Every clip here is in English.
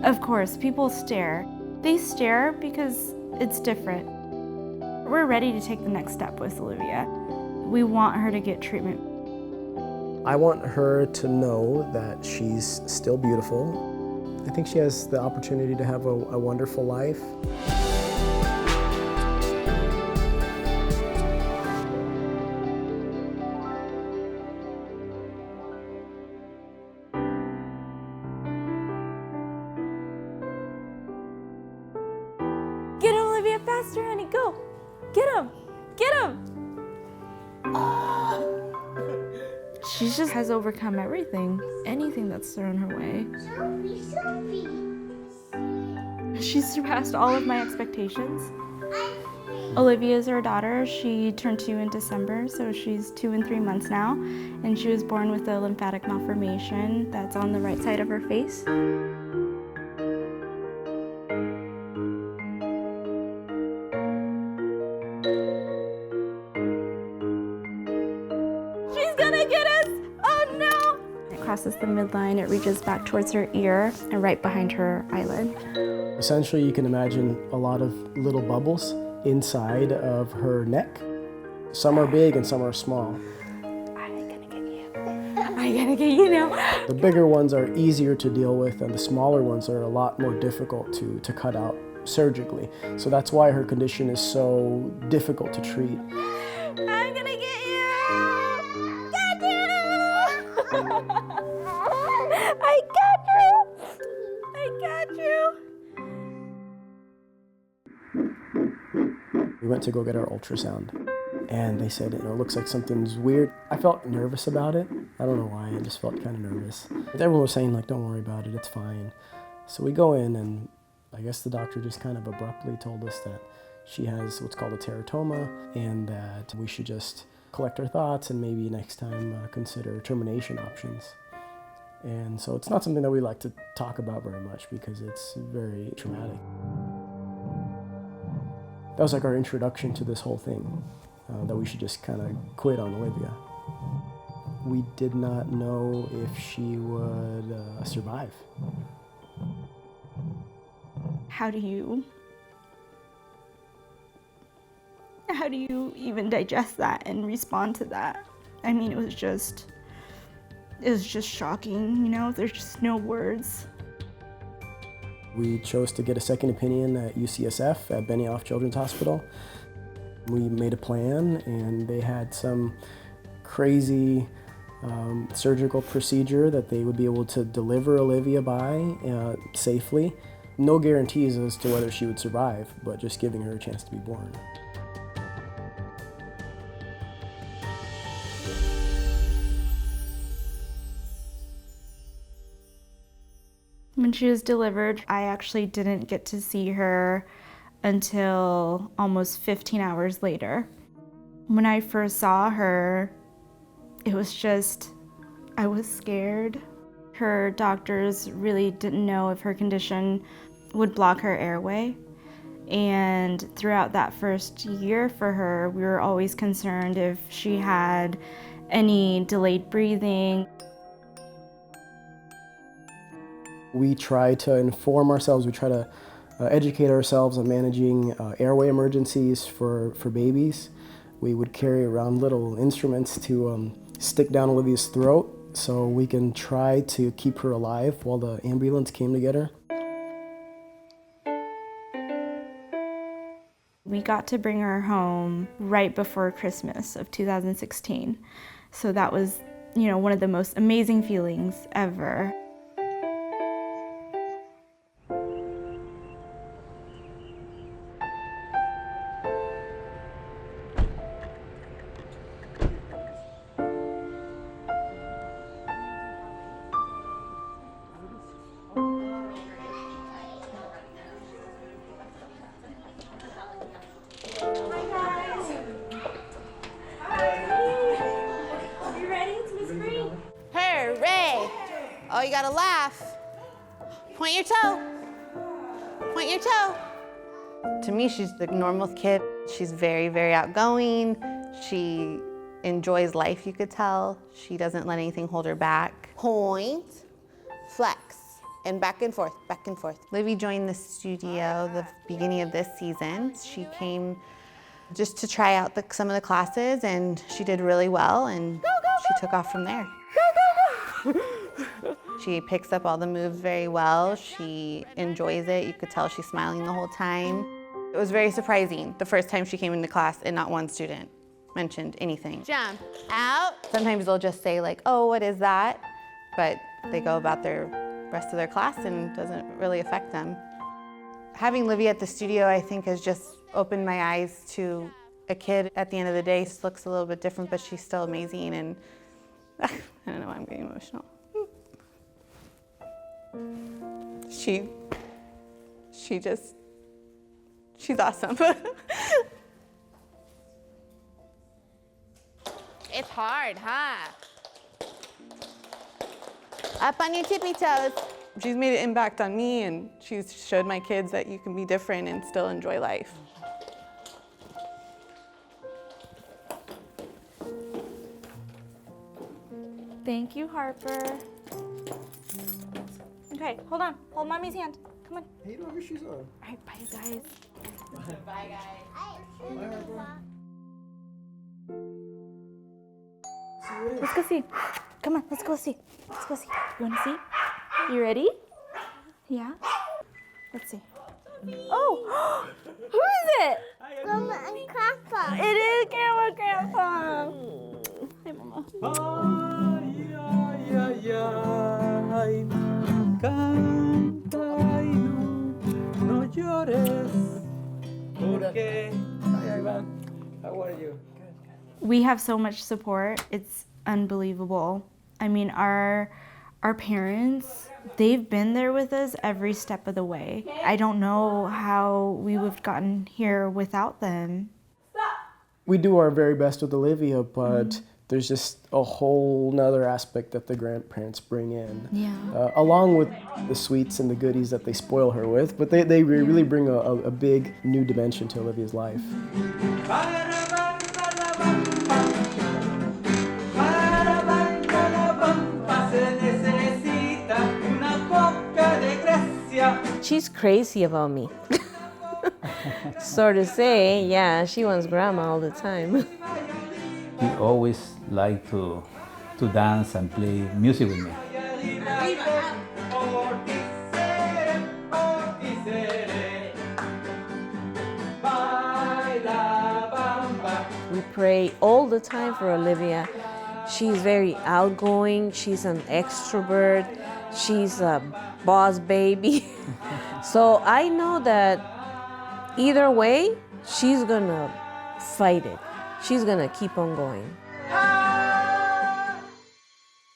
Of course, people stare. They stare because it's different. We're ready to take the next step with Olivia. We want her to get treatment. I want her to know that she's still beautiful. I think she has the opportunity to have a wonderful life. Get him, Olivia, faster, honey, go. Get him, get him. She just has overcome everything, anything that's thrown her way. Sophie. She's surpassed all of my expectations. Olivia is our daughter. She turned 2 in December, so she's 2 and 3 months now. And she was born with a lymphatic malformation that's on the right side of her face. She's gonna get us! Oh no! It crosses the midline, it reaches back towards her ear and right behind her eyelid. Essentially, you can imagine a lot of little bubbles inside of her neck. Some are big and some are small. I'm gonna get you. I'm gonna get you now. The bigger ones are easier to deal with, and the smaller ones are a lot more difficult to cut out surgically. So that's why her condition is so difficult to treat. I'm gonna get you! Got you! I got you! I got you! We went to go get our ultrasound, and they said, it looks like something's weird. I felt nervous about it. I don't know why, I just felt kind of nervous. But everyone was saying, like, don't worry about it, it's fine. So we go in, and I guess the doctor just kind of abruptly told us that she has what's called a teratoma, and that we should just collect our thoughts and maybe next time consider termination options. And so it's not something that we like to talk about very much because it's very traumatic. That was like our introduction to this whole thing, that we should just kind of quit on Olivia. We did not know if she would survive. How do you even digest that and respond to that? I mean, it was just shocking, there's just no words. We chose to get a second opinion at UCSF, at Benioff Children's Hospital. We made a plan, and they had some crazy surgical procedure that they would be able to deliver Olivia by safely. No guarantees as to whether she would survive, but just giving her a chance to be born. When she was delivered, I actually didn't get to see her until almost 15 hours later. When I first saw her, it was just, I was scared. Her doctors really didn't know if her condition would block her airway. And throughout that first year for her, we were always concerned if she had any delayed breathing. We try to inform ourselves, we try to educate ourselves on managing airway emergencies for babies. We would carry around little instruments to stick down Olivia's throat so we can try to keep her alive while the ambulance came to get her. We got to bring her home right before Christmas of 2016. So that was, one of the most amazing feelings ever. Oh, you gotta laugh. Point your toe. Point your toe. To me, she's the normal kid. She's very, very outgoing. She enjoys life, you could tell. She doesn't let anything hold her back. Point, flex. and back and forth, back and forth. Livy joined the studio the beginning of this season. She came just to try out some of the classes, and she did really well, and she took off from there. She picks up all the moves very well. She enjoys it. You could tell she's smiling the whole time. It was very surprising the first time she came into class and not one student mentioned anything. Jump, out. Sometimes they'll just say like, oh, what is that? But they go about their rest of their class and it doesn't really affect them. Having Olivia at the studio, I think, has just opened my eyes to a kid at the end of the day. She looks a little bit different, but she's still amazing, and I don't know why I'm getting emotional. She's awesome. It's hard, huh? Up on your tippy toes. She's made an impact on me, and she's showed my kids that you can be different and still enjoy life. Thank you, Harper. Okay, hold on. Hold Mommy's hand. Come on. Hey, you don't have your shoes on. All right, bye, you guys. Bye, guys. Let's go see. Come on, let's go see. Let's go see. You want to see? You ready? Yeah? Let's see. Oh! Who is it? Mama and Grandpa. It is Grandma and Grandpa. Hi, Mama. Ay, ay, ay, canta y no llores, porque... Hi, Ivan. How are you? We have so much support. It's unbelievable. I mean, our parents, they've been there with us every step of the way. I don't know how we would have gotten here without them. We do our very best with Olivia, but there's just a whole nother aspect that the grandparents bring in. Yeah. Along with the sweets and the goodies that they spoil her with, but they really bring a big new dimension to Olivia's life. She's crazy about me. So to say, yeah, she wants grandma all the time. He always liked to dance and play music with me. We pray all the time for Olivia. She's very outgoing, she's an extrovert, she's a boss baby. So I know that either way, she's gonna fight it. She's gonna keep on going.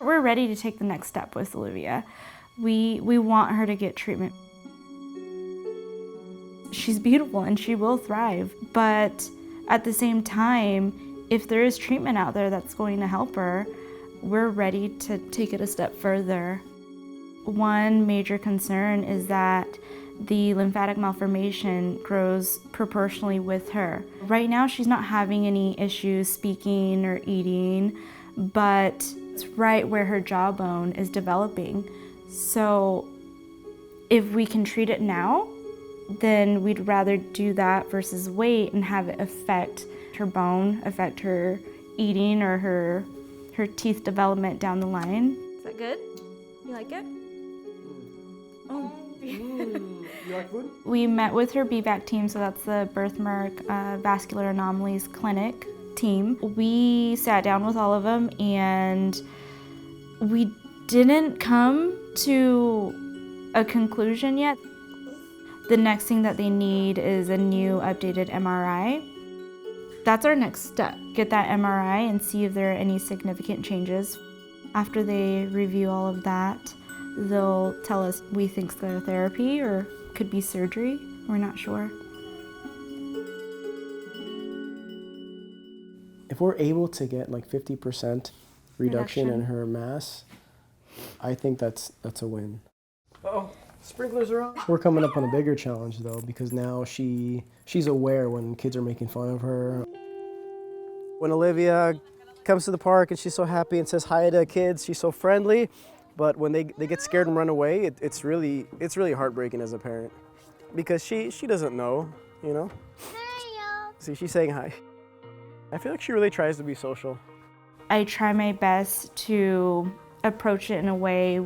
We're ready to take the next step with Olivia. We want her to get treatment. She's beautiful and she will thrive, but at the same time, if there is treatment out there that's going to help her, we're ready to take it a step further. One major concern is that the lymphatic malformation grows proportionally with her. Right now, she's not having any issues speaking or eating, but it's right where her jawbone is developing. So if we can treat it now, then we'd rather do that versus wait and have it affect her bone, affect her eating or her teeth development down the line. Is that good? You like it? Oh. You like food? We met with her BVAC team, so that's the Birthmark Vascular Anomalies Clinic team. We sat down with all of them and we didn't come to a conclusion yet. The next thing that they need is a new updated MRI. That's our next step. Get that MRI and see if there are any significant changes. After they review all of that, they'll tell us we think sclerotherapy or could be surgery. We're not sure. If we're able to get like 50% reduction in her mass, I think that's a win. Uh-oh, sprinklers are on. We're coming up on a bigger challenge though, because now she's aware when kids are making fun of her. When Olivia comes to the park and she's so happy and says hi to kids, she's so friendly, But when they get scared and run away, it's really heartbreaking as a parent, because she doesn't know, you know? See, she's saying hi. I feel like she really tries to be social. I try my best to approach it in a way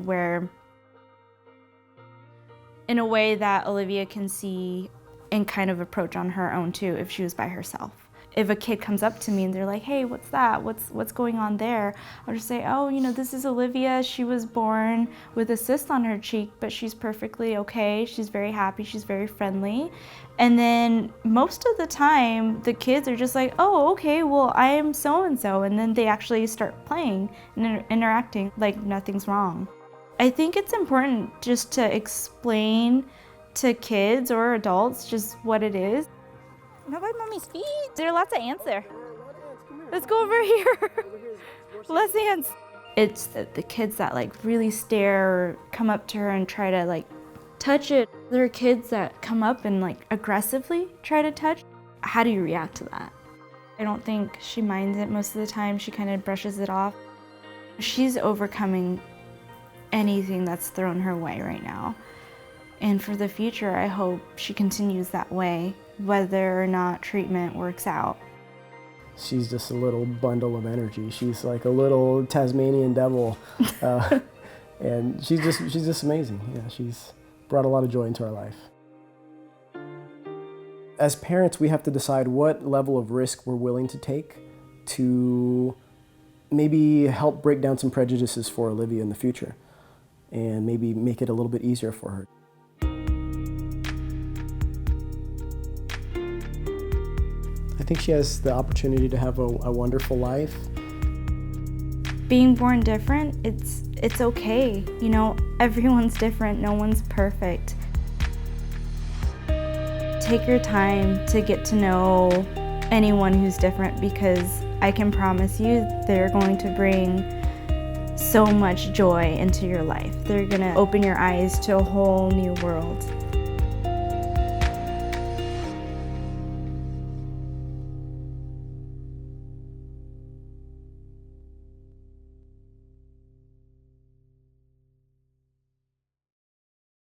that Olivia can see and kind of approach on her own too if she was by herself. If a kid comes up to me and they're like, hey, what's that? What's going on there? I'll just say, oh, you know, this is Olivia. She was born with a cyst on her cheek, but she's perfectly okay. She's very happy. She's very friendly. And then most of the time, the kids are just like, oh, okay, well, I am so-and-so. And then they actually start playing and interacting like nothing's wrong. I think it's important just to explain to kids or adults just what it is. Not by mommy's feet. There are lots of ants there. Let's go over here. Less ants. It's the kids that like really stare or come up to her and try to like touch it. There are kids that come up and like aggressively try to touch. How do you react to that? I don't think she minds it most of the time. She kind of brushes it off. She's overcoming anything that's thrown her way right now. And for the future, I hope she continues that way, whether or not treatment works out. She's just a little bundle of energy. She's like a little Tasmanian devil. And she's just amazing. Yeah, she's brought a lot of joy into our life. As parents, we have to decide what level of risk we're willing to take to maybe help break down some prejudices for Olivia in the future and maybe make it a little bit easier for her. I think she has the opportunity to have a wonderful life. Being born different, it's okay. You know, everyone's different, no one's perfect. Take your time to get to know anyone who's different, because I can promise you they're going to bring so much joy into your life. They're gonna open your eyes to a whole new world.